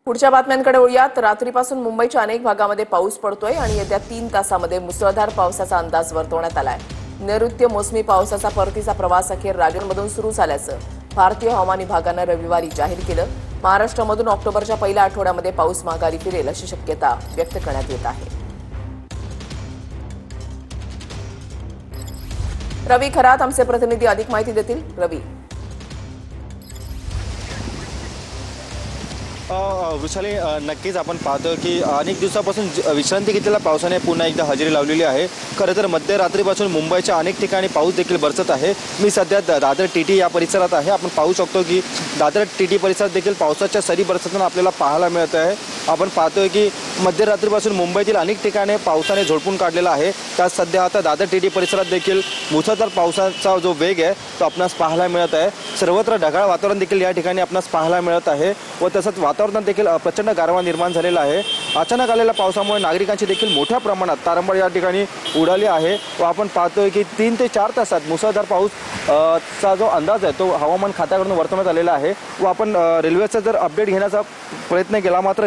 पुढच्या बातम्यांकडे वळूयात। रात्रीपासून मुंबईच्या अनेक भागामध्ये पाऊस पडतोय आणि येत्या 3 तासांमध्ये मुसळधार पावसाचा अंदाज वर्तवण्यात आलाय। नैऋत्य मोसमी पावसाचा परतीचा प्रवास अखेर राज्यांमधून सुरू झाल्याचं भारतीय हवामान विभागानं रविवारी जाहीर केलं। महाराष्ट्रामधून ऑक्टोबरच्या पहिल्या आठवड्यामध्ये पाऊस माघारी फिरेल अशी शक्यता व्यक्त करण्यात येत आहे। रवी खरात आमचे प्रतिनिधी अधिक माहिती देतील। रवी, वृषाली, नक्कीच आपण पाहतो की अनेक दिवसापासून विश्रांती घेतलेल्या पावसाने पुन्हा एकदा हजेरी लावलेली आहे। खरं तर मध्यरात्रीपासून मुंबईच्या अनेक ठिकाणी पाऊस देखील बरसत आहे। मी सध्या दादर टीटी या परिसरात आहे। आपण पाहू शकतो की दादर टीटी परिसरात देखील पावसाच्या सरी बरसताना आपल्याला पाहायला मिळत आहे। आपण पाहतोय की मध्यरात्रीपासून मुंबईतील अनेक ठिकाणी पावसाने झोडपून काढलेला आहे। त्यात सध्या आता दादर टीटी परिसरात देखील मुसळधार पावसाचा जो वेग आहे तो आपणास पाहायला मिळत आहे। सर्वत्र ढगाळ वातावरण देखील या ठिकाणी आपणास पाहायला मिळत आहे व तसंच वातावरणात देखील प्रचंड गारवा निर्माण झालेला आहे। अचानक आलेल्या पावसामुळे नागरिकांची देखील मोठ्या प्रमाणात तारंबळ या ठिकाणी उडाली आहे व आपण पाहतोय की 3 ते 4 तासात मुसळधार पाऊस चा जो अंदाज आहे तो हवामान खात्याकडून वर्तवण्यात आलेला आहे। व आपण रेल्वेचा जर अपडेट घेण्याचा प्रयत्न केला मात्र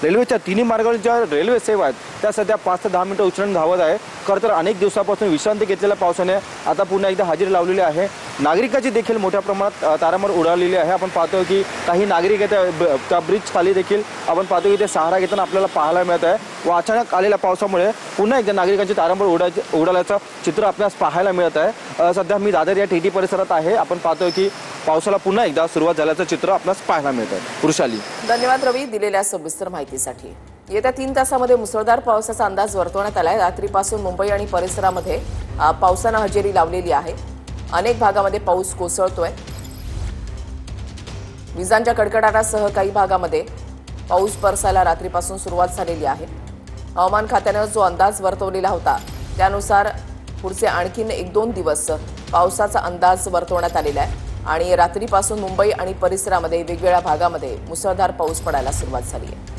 रेल्वेच्या तिन्ही मार्गावरील ज्या रेल्वे सेवा आहेत त्या सध्या 5 ते 10 मिनिटं उशिराने धावत आहे। खरं तर अनेक दिवसापासून विश्रांती घेतलेल्या पावसाने आता पुन्हा एकदा हजेरी लावलेली आहे। नागरिकांची देखील मोठ्या प्रमाणात तारांबळ उडालेली आहे। आपण पाहतोय की काही नागरिक त्या ब्रिज खाली देखील आपण पाहतो की ते सहारा घेताना आपल्याला पाहायला मिळत आहे व अचानक आलेल्या पावसामुळे पुन्हा एकदा नागरिकांची तारांबळ उडाल्याचं चित्र आपल्याला पाहायला मिळत आहे। सध्या मी दादर या टीटी परिसरात आहे। आपण पाहतोय की पावसाला पुन्हा एकदा सुरुवात झाल्याचं चित्र आपल्याला पाहायला मिळत आहे। वृषाली, धन्यवाद रवी दिलेल्या सविस्तर माहितीसाठी। येत्या 3 तासांमध्ये मुसळधार पावसाचा अंदाज वर्तवण्यात आलाय। रात्रीपासून मुंबई आणि परिसरामध्ये पावसानं हजेरी लावलेली आहे। अनेक भागामध्ये पाऊस कोसळतोय। विजांच्या कडकडाटासह काही भागामध्ये पाऊस बरसायला रात्रीपासून सुरुवात झालेली आहे। हवामान खात्यानं जो अंदाज वर्तवलेला होता त्यानुसार पुढचे आणखीन 1-2 दिवस पावसाचा अंदाज वर्तवण्यात आलेला आहे आणि रात्रीपासून मुंबई आणि परिसरामध्ये वेगवेगळ्या भागामध्ये मुसळधार पाऊस पडायला सुरुवात झाली आहे।